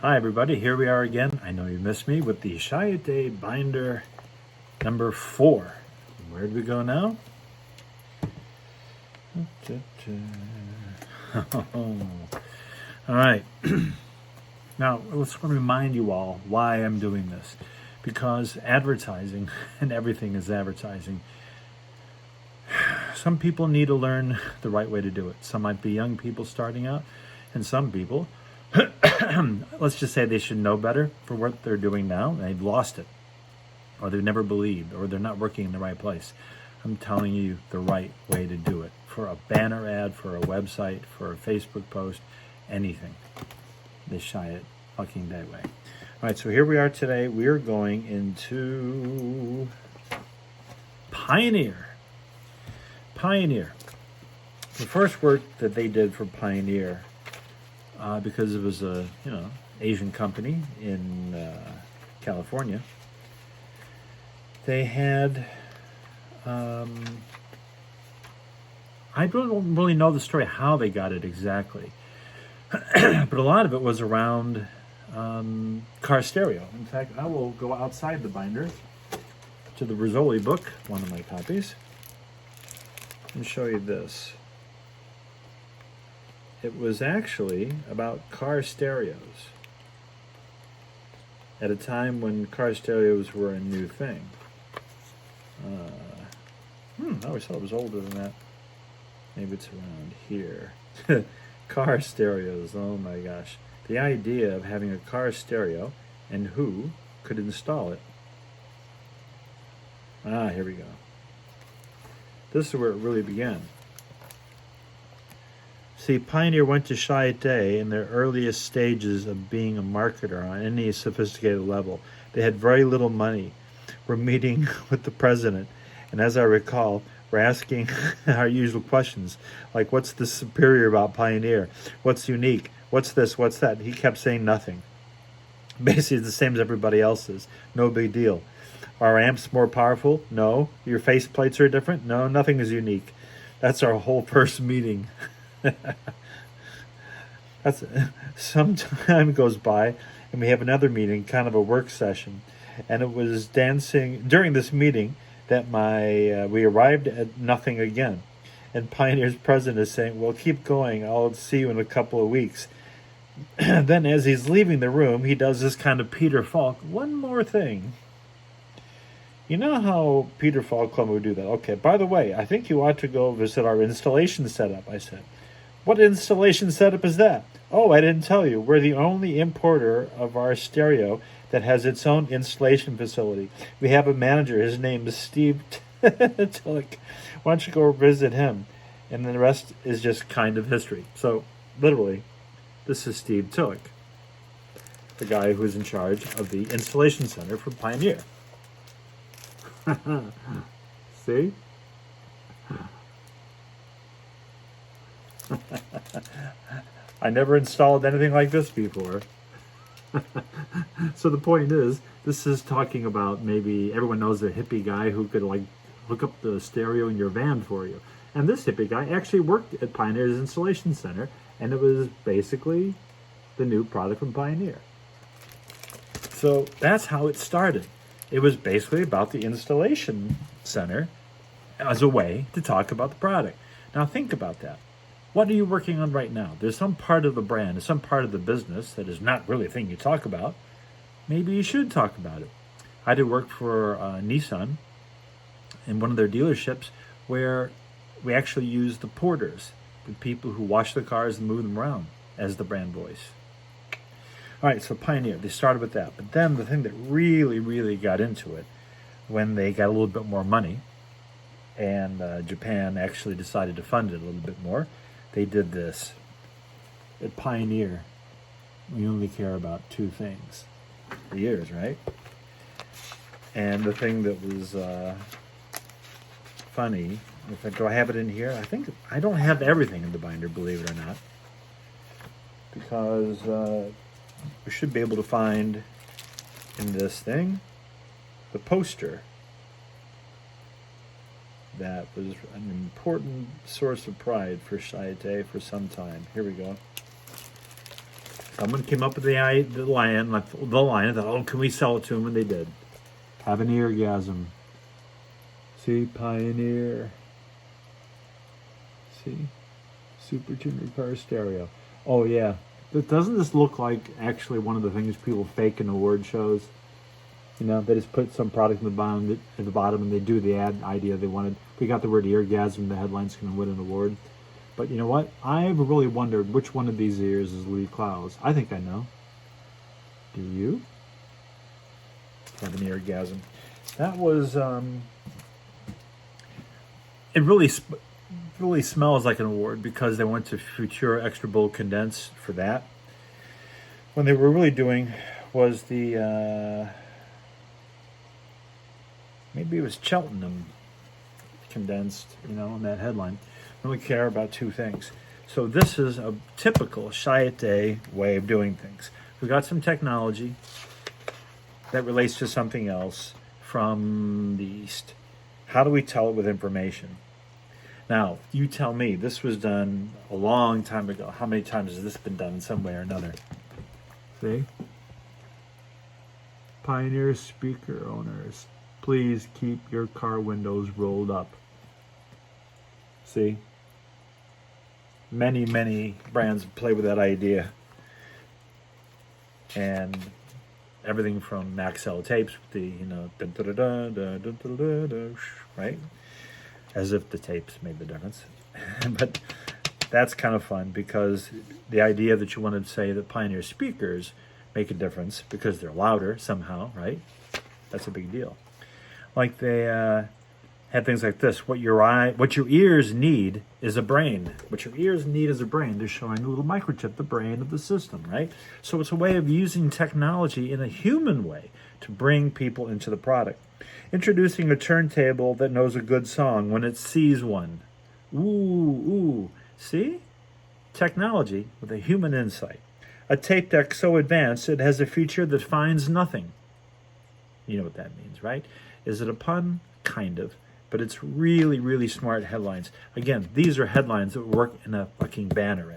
Hi everybody, here we are again. I know you missed me with the Chiat binder number 4. Where do we go now? All right. Now, let's remind you all why I'm doing this. Because advertising, and everything is advertising, some people need to learn the right way to do it. Some might be young people starting out, and some people, let's just say they should know better for what they're doing now. They've lost it, or they've never believed, or they're not working in the right place. I'm telling you the right way to do it. For a banner ad, for a website, for a Facebook post, anything. They shy it fucking that way. All right, so here we are today. We're going into Pioneer. Pioneer. The first work that they did for Pioneer, because it was a Asian company in California, they had I don't really know the story how they got it exactly, but a lot of it was around car stereo. In fact, I will go outside the binder to the Rizzoli book, one of my copies, and show you this. It was actually about car stereos at a time when car stereos were a new thing. I always thought it was older than that. Maybe it's around here. Car stereos, oh my gosh. The idea of having a car stereo and who could install it. Here we go. This is where it really began. See, Pioneer went to Chiat in their earliest stages of being a marketer on any sophisticated level. They had very little money. We're meeting with the president, and as I recall, we're asking our usual questions, like what's the superior about Pioneer? What's unique? What's this? What's that? He kept saying nothing. Basically the same as everybody else's. No big deal. Are amps more powerful? No. Your face plates are different? No, nothing is unique. That's our whole first meeting. That's some time goes by and we have another meeting, kind of a work session, and it was dancing during this meeting that we arrived at nothing again, and Pioneer's president is saying, well, keep going, I'll see you in a couple of weeks. Then as he's leaving the room, he does this kind of Peter Falk, one more thing. You know how Peter Falk would do that? Okay, by the way, I think you ought to go visit our installation setup, I said. What installation setup is that? Oh, I didn't tell you. We're the only importer of our stereo that has its own installation facility. We have a manager. His name is Steve Tillich. Why don't you go visit him? And then the rest is just kind of history. So, literally, this is Steve Tillich, the guy who's in charge of the installation center for Pioneer. See? I never installed anything like this before. So the point is, this is talking about maybe everyone knows a hippie guy who could like hook up the stereo in your van for you. And this hippie guy actually worked at Pioneer's installation center, and it was basically the new product from Pioneer. So that's how it started. It was basically about the installation center as a way to talk about the product. Now think about that. What are you working on right now? There's some part of the brand, some part of the business that is not really a thing you talk about. Maybe you should talk about it. I did work for Nissan in one of their dealerships where we actually used the porters, the people who wash the cars and move them around, as the brand voice. All right, so Pioneer, they started with that. But then the thing that really, really got into it, when they got a little bit more money, and Japan actually decided to fund it a little bit more, they did this. At Pioneer, we only care about two things. The ears, right? And the thing that was funny, do I have it in here? I think I don't have everything in the binder, believe it or not. Because we should be able to find in this thing the poster that was an important source of pride for Chiat for some time. Here we go. Someone came up with the line, and thought, oh, can we sell it to them? And they did. Have an eargasm. See, Pioneer. See, Super Tuner car stereo. Oh yeah, doesn't this look like actually one of the things people fake in award shows? You know, they just put some product in the bottom, and they do the ad idea they wanted. We got the word eargasm. The headline's going to win an award. But you know what? I've really wondered which one of these ears is Lee Clow's. I think I know. Do you? Have an eargasm. That was it really smells like an award because they went to Futura Extra Bold Condensed for that. When they were really doing was the maybe it was Cheltenham condensed, you know, in that headline. Really care about two things. So this is a typical Chiat way of doing things. We got some technology that relates to something else from the East. How do we tell it with information? Now, you tell me, this was done a long time ago. How many times has this been done in some way or another? See? Pioneer speaker owners, please keep your car windows rolled up. See? Many, many brands play with that idea. And everything from Maxell tapes with the, you know, right? As if the tapes made the difference. But that's kind of fun because the idea that you want to say that Pioneer speakers make a difference because they're louder somehow, right? That's a big deal. Like they had things like this. What your ears need is a brain. What your ears need is a brain. They're showing a little microchip, the brain of the system, right? So it's a way of using technology in a human way to bring people into the product. Introducing a turntable that knows a good song when it sees one. Ooh. See? Technology with a human insight. A tape deck so advanced it has a feature that finds nothing. You know what that means, right? Is it a pun? Kind of. But it's really, really smart headlines. Again, these are headlines that work in a fucking banner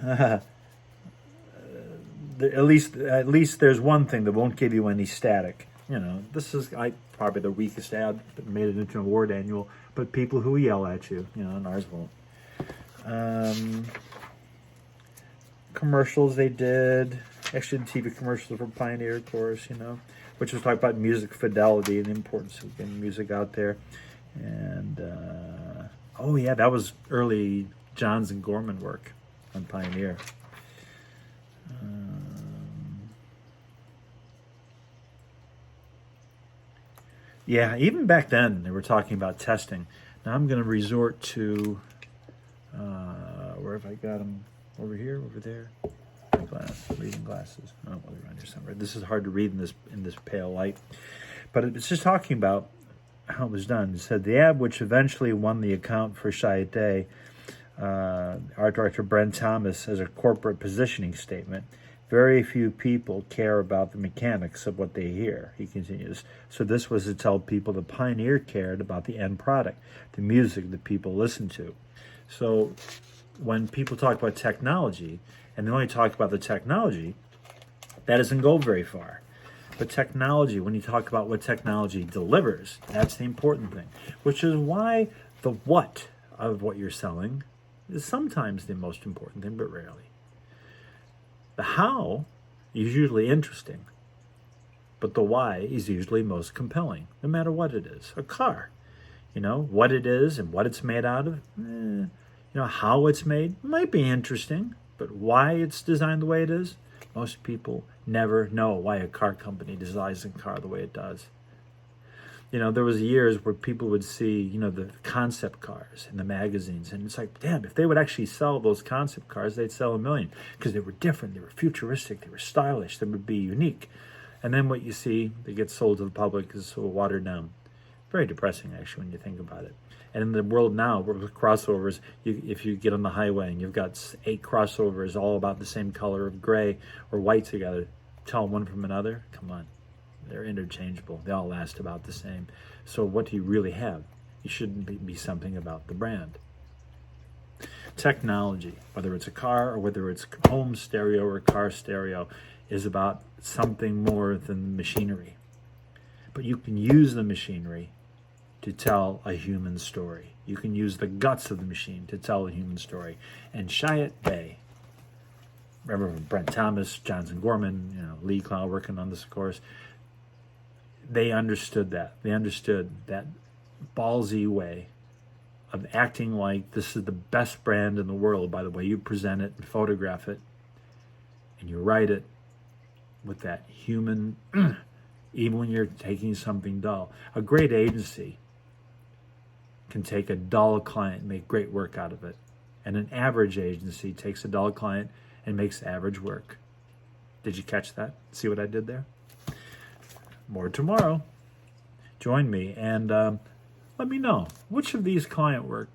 ad. At least there's one thing that won't give you any static. You know, this is probably the weakest ad that made it into an award annual, but people who yell at you, you know, and ours won't. Commercials they did. Actually, the TV commercials for Pioneer, of course, you know, which was talking about music fidelity and the importance of getting music out there. And, oh yeah, that was early Johns and Gorman work on Pioneer. Yeah, even back then they were talking about testing. Now I'm going to resort to, where have I got them? Over here, over there. Reading glasses. Oh, well, they're around here somewhere. This is hard to read in this pale light, but it's just talking about how it was done. It said the ad, which eventually won the account for Chiat, art director Brent Thomas, as a corporate positioning statement. Very few people care about the mechanics of what they hear, he continues. So this was to tell people the Pioneer cared about the end product, the music that people listen to. So when people talk about technology, and they only talk about the technology, that doesn't go very far. But technology, when you talk about what technology delivers, that's the important thing, which is why the what of what you're selling is sometimes the most important thing, but rarely. The how is usually interesting, but the why is usually most compelling, no matter what it is. A car, you know, what it is and what it's made out of, you know, how it's made might be interesting, but why it's designed the way it is, most people never know why a car company designs a car the way it does. You know, there was years where people would see, you know, the concept cars in the magazines, and it's like, damn, if they would actually sell those concept cars, they'd sell 1 million because they were different, they were futuristic, they were stylish, they would be unique. And then what you see that gets sold to the public is so watered down. Very depressing, actually, when you think about it. And in the world now, with crossovers, if you get on the highway and you've got 8 crossovers all about the same color of gray or white together, tell one from another, come on. They're interchangeable. They all last about the same. So what do you really have? You shouldn't be something about the brand. Technology, whether it's a car or whether it's home stereo or car stereo, is about something more than machinery. But you can use the machinery to tell a human story. You can use the guts of the machine to tell a human story. And Chiat Bay, remember Brent Thomas, Johnson Gorman, Lee Clow working on this, of course, they understood that. They understood that ballsy way of acting like this is the best brand in the world by the way you present it and photograph it, and you write it with that human, even when you're taking something dull. A great agency can take a dull client and make great work out of it. And an average agency takes a dull client and makes average work. Did you catch that? See what I did there? More tomorrow. Join me and let me know which of these client work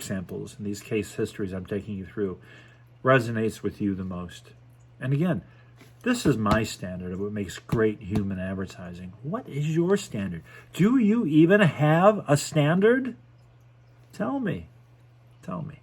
samples and these case histories I'm taking you through resonates with you the most. And again, this is my standard of what makes great human advertising. What is your standard? Do you even have a standard? Tell me. Tell me.